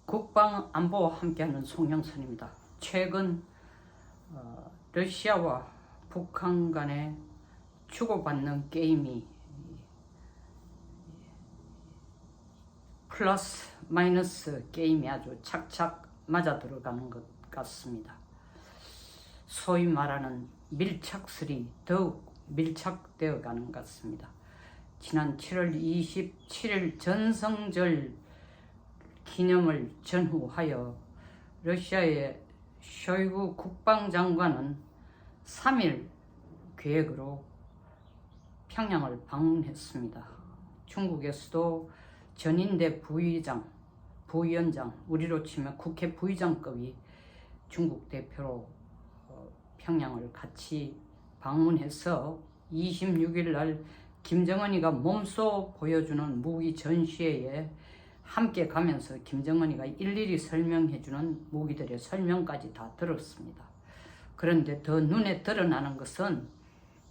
국방 안보와 함께하는 송영선입니다. 최근 러시아와 북한 간에 주고받는 게임이 플러스 마이너스 게임이 아주 착착 맞아 들어가는 것 같습니다. 소위 말하는 밀착술이 더욱 밀착되어 가는 것 같습니다. 지난 7월 27일 전성절 기념을 전후하여 러시아의 쇼이구 국방장관은 3일 계획으로 평양을 방문했습니다. 중국에서도 전인대 부위원장, 우리로 치면 국회 부의장급이 중국 대표로 평양을 같이 방문해서 26일 날 김정은이가 몸소 보여주는 무기 전시회에 함께 가면서 김정은이가 일일이 설명해주는 무기들의 설명까지 다 들었습니다. 그런데 더 눈에 드러나는 것은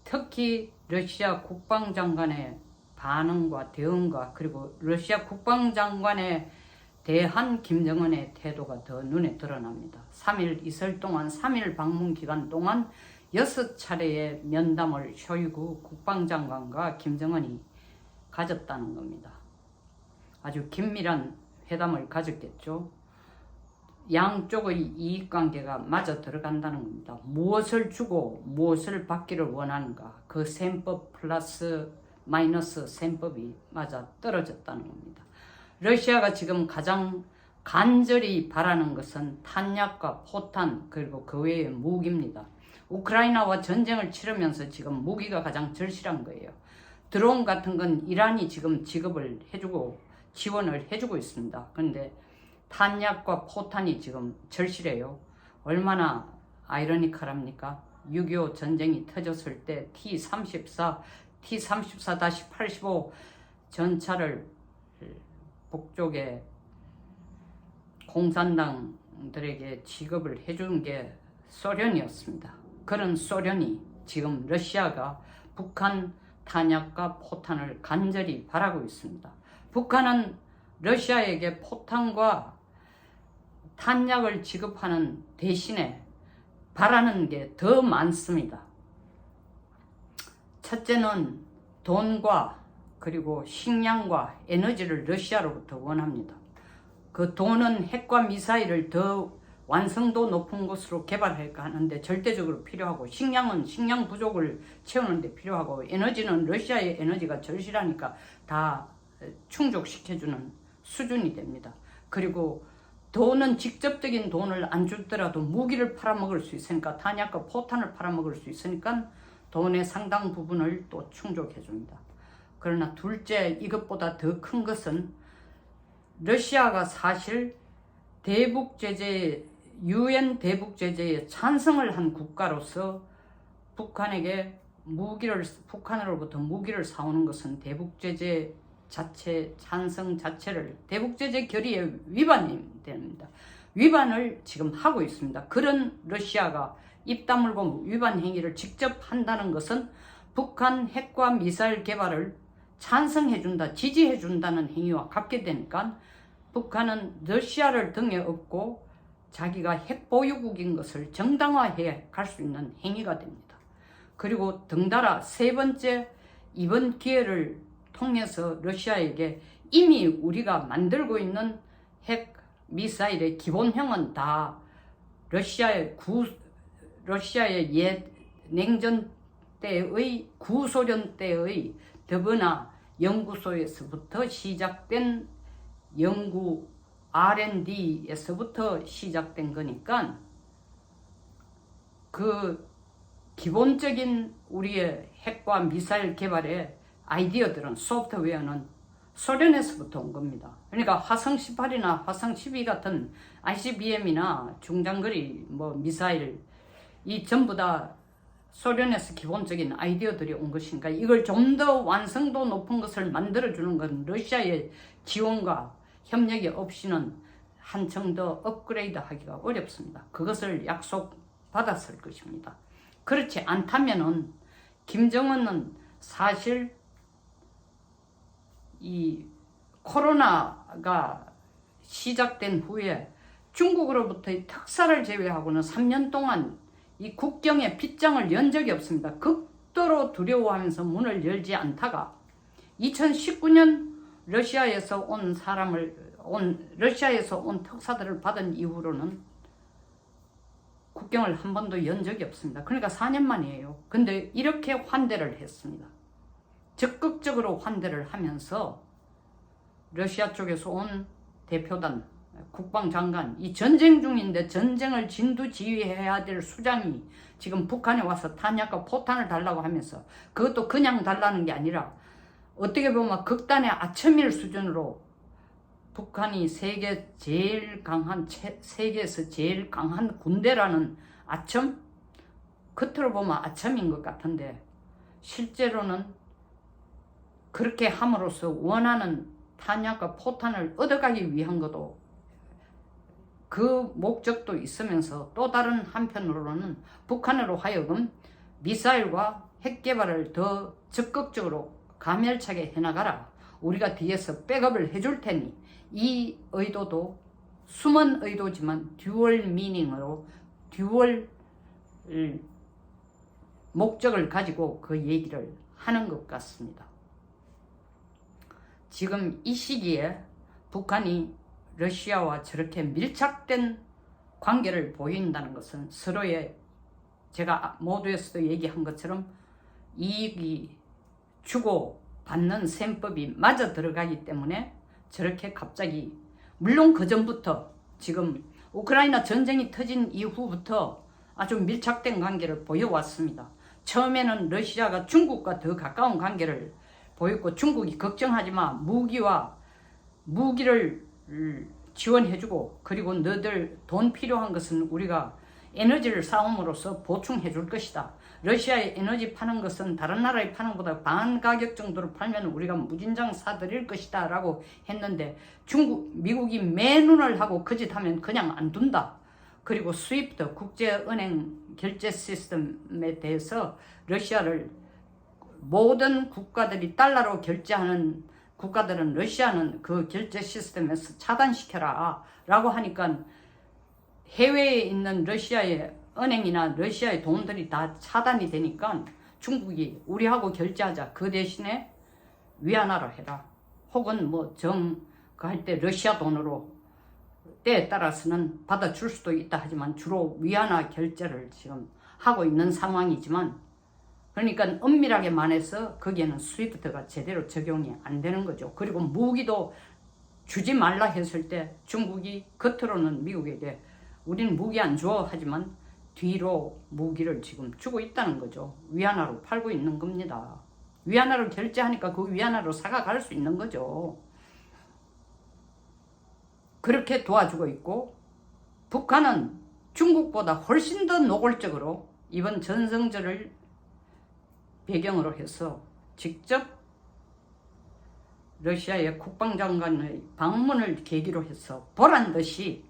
특히 러시아 국방장관의 반응과 대응과 그리고 러시아 국방장관에 대한 김정은의 태도가 더 눈에 드러납니다. 3일 이슬 동안 3일 방문 기간 동안 6차례의 면담을 쇼이구 국방장관과 김정은이 가졌다는 겁니다. 아주 긴밀한 회담을 가졌겠죠. 양쪽의 이익관계가 맞아 들어간다는 겁니다. 무엇을 주고 무엇을 받기를 원하는가, 그 셈법 플러스 마이너스 셈법이 맞아 떨어졌다는 겁니다. 러시아가 지금 가장 간절히 바라는 것은 탄약과 포탄 그리고 그 외의 무기입니다. 우크라이나와 전쟁을 치르면서 지금 무기가 가장 절실한 거예요. 드론 같은 건 이란이 지금 지급을 해주고 지원을 해주고 있습니다. 그런데 탄약과 포탄이 지금 절실해요. 얼마나 아이러니컬합니까? 6.25 전쟁이 터졌을 때 T-34, T-34-85 전차를 북쪽에 공산당들에게 지급을 해준 게 소련이었습니다. 그런 소련이 지금 러시아가 북한 탄약과 포탄을 간절히 바라고 있습니다. 북한은 러시아에게 포탄과 탄약을 지급하는 대신에 바라는 게 더 많습니다. 첫째는 돈과 그리고 식량과 에너지를 러시아로부터 원합니다. 그 돈은 핵과 미사일을 더 완성도 높은 것으로 개발할까 하는데 절대적으로 필요하고, 식량은 식량 부족을 채우는 데 필요하고, 에너지는 러시아의 에너지가 절실하니까 다 충족시켜주는 수준이 됩니다. 그리고 돈은 직접적인 돈을 안 주더라도 무기를 팔아먹을 수 있으니까, 탄약과 포탄을 팔아먹을 수 있으니까 돈의 상당 부분을 또 충족해 줍니다. 그러나 둘째, 이것보다 더 큰 것은 러시아가 사실 유엔 대북 제재에 찬성을 한 국가로서 북한으로부터 무기를 사오는 것은 대북 제재 찬성 자체를 대북 제재 결의의 위반이 됩니다. 위반을 지금 하고 있습니다. 그런 러시아가 입 다물고 위반 행위를 직접 한다는 것은 북한 핵과 미사일 개발을 찬성해준다, 지지해준다는 행위와 같게 되니까 북한은 러시아를 등에 업고 자기가 핵 보유국인 것을 정당화해 갈 수 있는 행위가 됩니다. 그리고 덩달아 세 번째, 이번 기회를 통해서 러시아에게 이미 우리가 만들고 있는 핵 미사일의 기본형은 다 러시아의 옛 냉전 때의 구소련 때의 더브나 연구소에서부터 시작된 연구 R&D에서부터 시작된 거니까 그 기본적인 우리의 핵과 미사일 개발의 아이디어들은, 소프트웨어는 소련에서부터 온 겁니다. 그러니까 화성 18이나 화성 12 같은 ICBM이나 중장거리 미사일, 이 전부 다 소련에서 기본적인 아이디어들이 온 것인가. 이걸 좀 더 완성도 높은 것을 만들어주는 건 러시아의 지원과 협력이 없이는 한층 더 업그레이드 하기가 어렵습니다. 그것을 약속받았을 것입니다. 그렇지 않다면은 김정은은 사실 이 코로나가 시작된 후에 중국으로부터의 특사를 제외하고는 3년 동안 이 국경에 빗장을 연 적이 없습니다. 극도로 두려워하면서 문을 열지 않다가 2019년 러시아에서 온 특사들을 받은 이후로는 국경을 한 번도 연 적이 없습니다. 그러니까 4년 만이에요. 근데 이렇게 환대를 했습니다. 적극적으로 환대를 하면서 러시아 쪽에서 온 대표단, 국방장관, 이 전쟁 중인데 전쟁을 진두지휘해야 될 수장이 지금 북한에 와서 탄약과 포탄을 달라고 하면서 그것도 그냥 달라는 게 아니라 어떻게 보면 극단의 아첨일 수준으로 북한이 세계에서 제일 강한 군대라는 아첨? 겉으로 보면 아첨인 것 같은데 실제로는 그렇게 함으로써 원하는 탄약과 포탄을 얻어가기 위한 것도 그 목적도 있으면서 또 다른 한편으로는 북한으로 하여금 미사일과 핵 개발을 더 적극적으로 가멸차게 해나가라. 우리가 뒤에서 백업을 해줄 테니 이 의도도 숨은 의도지만 듀얼 미닝으로 듀얼 목적을 가지고 그 얘기를 하는 것 같습니다. 지금 이 시기에 북한이 러시아와 저렇게 밀착된 관계를 보인다는 것은 서로의 제가 모두에서도 얘기한 것처럼 이익이 주고 받는 셈법이 맞아 들어가기 때문에 저렇게 갑자기 물론 그 전부터 지금 우크라이나 전쟁이 터진 이후부터 아주 밀착된 관계를 보여왔습니다. 처음에는 러시아가 중국과 더 가까운 관계를 보였고 중국이 걱정하지 마. 무기를 지원해주고 그리고 너들 돈 필요한 것은 우리가 에너지를 쌓음으로써 보충해 줄 것이다. 러시아에 에너지 파는 것은 다른 나라에 파는 것보다 반 가격 정도로 팔면 우리가 무진장 사드릴 것이다 라고 했는데 미국이 매눈을 하고 그 짓 하면 그냥 안 둔다. 그리고 스위프트 국제은행 결제 시스템에 대해서 러시아를 모든 국가들이 달러로 결제하는 국가들은 러시아는 그 결제 시스템에서 차단시켜라 라고 하니까 해외에 있는 러시아의 은행이나 러시아의 돈들이 다 차단이 되니까 중국이 우리하고 결제하자. 그 대신에 위안화로 해라. 혹은 그 할 때 러시아 돈으로 때에 따라서는 받아줄 수도 있다 하지만 주로 위안화 결제를 지금 하고 있는 상황이지만 그러니까 엄밀하게 말해서 거기에는 스위프트가 제대로 적용이 안 되는 거죠. 그리고 무기도 주지 말라 했을 때 중국이 겉으로는 미국에게 우리는 무기 안 줘 하지만 뒤로 무기를 지금 주고 있다는 거죠. 위안화로 팔고 있는 겁니다. 위안화로 결제하니까 그 위안화로 사가갈 수 있는 거죠. 그렇게 도와주고 있고 북한은 중국보다 훨씬 더 노골적으로 이번 전성절을 배경으로 해서 직접 러시아의 국방장관의 방문을 계기로 해서 보란듯이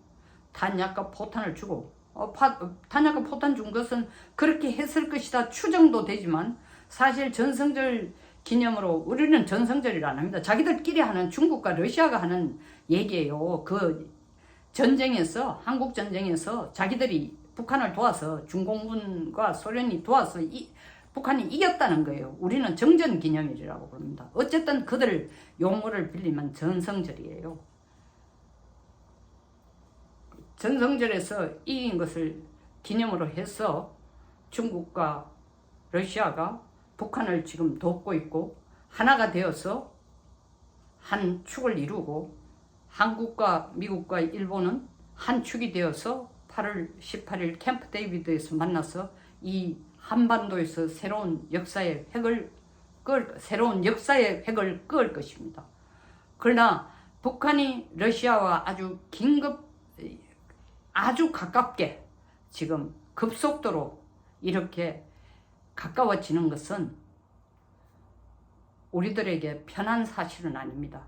탄약과 포탄을 주고 탄약과 포탄 준 것은 그렇게 했을 것이다 추정도 되지만 사실 전성절 기념으로 우리는 전성절이라 안 합니다. 자기들끼리 하는 중국과 러시아가 하는 얘기예요. 그 전쟁에서 한국 전쟁에서 자기들이 북한을 도와서 중공군과 소련이 도와서 북한이 이겼다는 거예요. 우리는 정전 기념일이라고 부릅니다. 어쨌든 그들 용어를 빌리면 전성절이에요. 전성절에서 이긴 것을 기념으로 해서 중국과 러시아가 북한을 지금 돕고 있고 하나가 되어서 한 축을 이루고 한국과 미국과 일본은 한 축이 되어서 8월 18일 캠프 데이비드에서 만나서 이 한반도에서 새로운 역사의 획을 그을 것입니다. 그러나 북한이 러시아와 아주 가깝게 지금 급속도로 이렇게 가까워지는 것은 우리들에게 편한 사실은 아닙니다.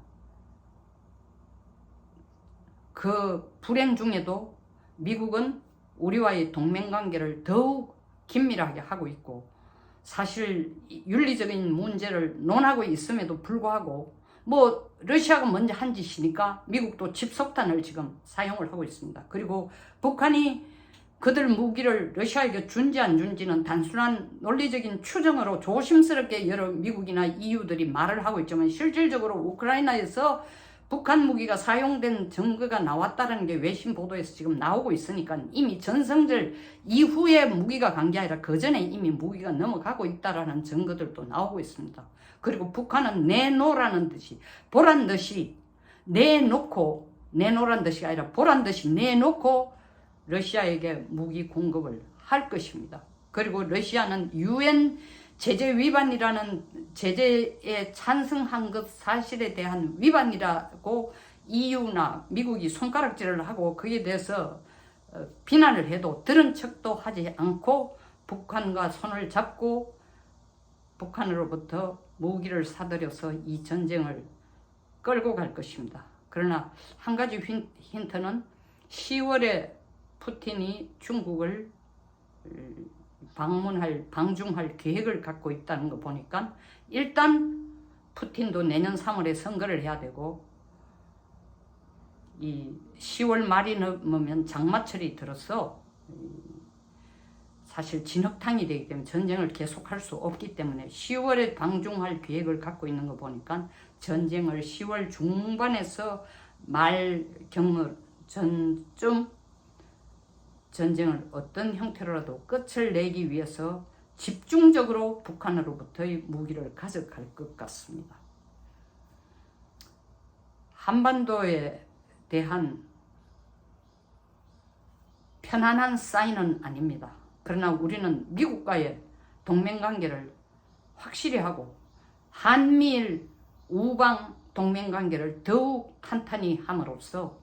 그 불행 중에도 미국은 우리와의 동맹관계를 더욱 긴밀하게 하고 있고 사실 윤리적인 문제를 논하고 있음에도 불구하고 뭐 러시아가 먼저 한 짓이니까 미국도 집속탄을 지금 사용을 하고 있습니다. 그리고 북한이 그들 무기를 러시아에게 준지 안 준지는 단순한 논리적인 추정으로 조심스럽게 여러 미국이나 EU들이 말을 하고 있지만 실질적으로 우크라이나에서 북한 무기가 사용된 증거가 나왔다는 게 외신 보도에서 지금 나오고 있으니까 이미 전성절 이후에 무기가 간 게 아니라 그 전에 이미 무기가 넘어가고 있다라는 증거들도 나오고 있습니다. 그리고 북한은 내놓으라는 듯이 보란 듯이 내놓고 내놓으란 듯이 아니라 보란 듯이 내놓고 러시아에게 무기 공급을 할 것입니다. 그리고 러시아는 UN 제재 위반이라는 제재에 찬성한 것 사실에 대한 위반이라고 EU나 미국이 손가락질을 하고 그에 대해서 비난을 해도 들은 척도 하지 않고 북한과 손을 잡고 북한으로부터 무기를 사들여서 이 전쟁을 끌고 갈 것입니다. 그러나 한 가지 힌트는 10월에 푸틴이 중국을 방중할 계획을 갖고 있다는 거 보니까 일단 푸틴도 내년 3월에 선거를 해야 되고 이 10월 말이 넘으면 장마철이 들어서 사실 진흙탕이 되기 때문에 전쟁을 계속할 수 없기 때문에 10월에 방중할 계획을 갖고 있는 거 보니까 전쟁을 10월 중반에서 말 경물 전쯤 전쟁을 어떤 형태로라도 끝을 내기 위해서 집중적으로 북한으로부터의 무기를 가져갈 것 같습니다. 한반도에 대한 편안한 사인은 아닙니다. 그러나 우리는 미국과의 동맹관계를 확실히 하고 한미일 우방 동맹관계를 더욱 탄탄히 함으로써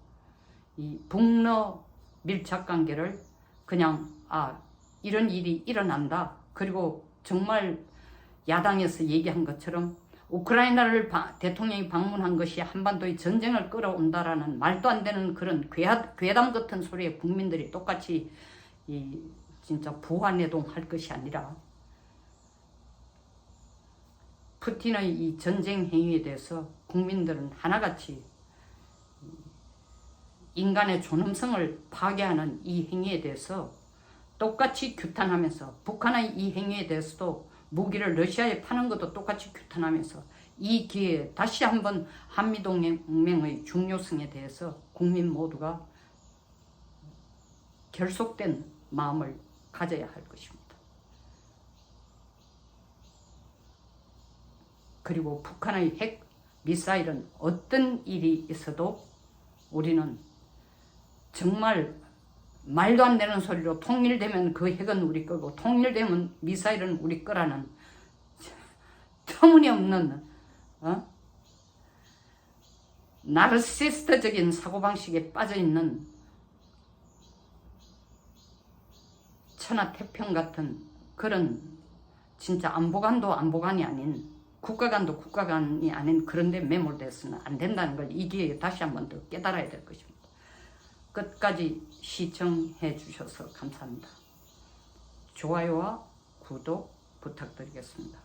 이 북러 밀착관계를 그냥 이런 일이 일어난다. 그리고 정말 야당에서 얘기한 것처럼 우크라이나를 대통령이 방문한 것이 한반도의 전쟁을 끌어온다라는 말도 안 되는 그런 괴담 같은 소리에 국민들이 똑같이 진짜 부화내동할 것이 아니라 푸틴의 이 전쟁 행위에 대해서 국민들은 하나같이 인간의 존엄성을 파괴하는 이 행위에 대해서 똑같이 규탄하면서 북한의 이 행위에 대해서도 무기를 러시아에 파는 것도 똑같이 규탄하면서 이 기회에 다시 한번 한미동맹의 중요성에 대해서 국민 모두가 결속된 마음을 가져야 할 것입니다. 그리고 북한의 핵 미사일은 어떤 일이 있어도 우리는 정말 말도 안 되는 소리로 통일되면 그 핵은 우리 거고 통일되면 미사일은 우리 거라는 터무니없는 나르시스트적인 사고방식에 빠져있는 천하태평 같은 그런 진짜 안보관도 안보관이 아닌 국가관도 국가관이 아닌 그런 데 매몰돼서는 안 된다는 걸 이 기회에 다시 한번 더 깨달아야 될 것입니다. 끝까지 시청해 주셔서 감사합니다. 좋아요와 구독 부탁드리겠습니다.